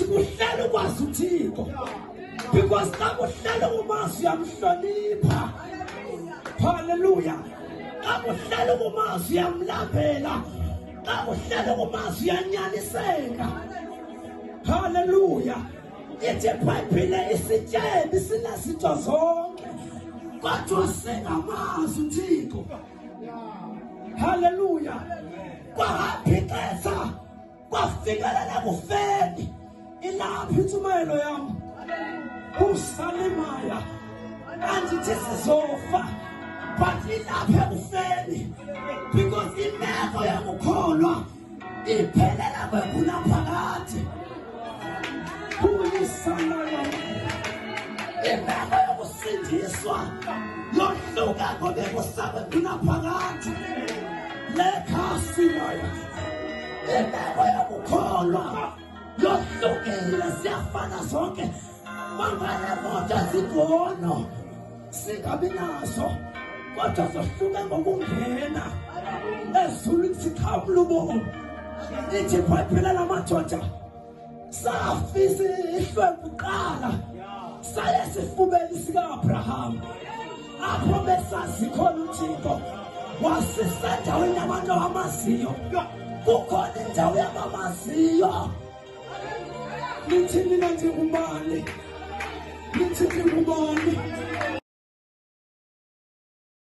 ngathi kuhlala ukwazi uThixo, because xa kuhlala umazi uyamhlonipha. Hallelujah. Xa kuhlala umazi uyamlambela, xa kuhlala umazi uyanyaniseka. Hallelujah. Ithi iBhayibhile isityebi sinezitho zonke, kodwa singamazi uThixo. Hallelujah. Kwahamba ixesha kwafikelela kufeni. Ilapha intshumayelo yam uSalemaya andithi sizofa, but ilapha ekufeni, because imeko yokukholwa iphelela kwekunaphakade. Uyisalaya imeko yokusindiswa yohluka ngobekusaba kunaphakade. Lekhasilaya imeko yokukholwa yohlukile, siyafana zonke. Mangale moja zigono singabi nazo, kodwa zohluka ngokungena ezulwini siqhamula ubomi. Ithi iBhayibhile lamadoda safisa ihlwempu kuqala saye sifubeni sika-Abraham, apho besazi khona uThixo wasisendaweni yabantu abamaziyo. Kukhona indawo yabamaziyo. Nithi nina ndingubani? Nithi ndingubani?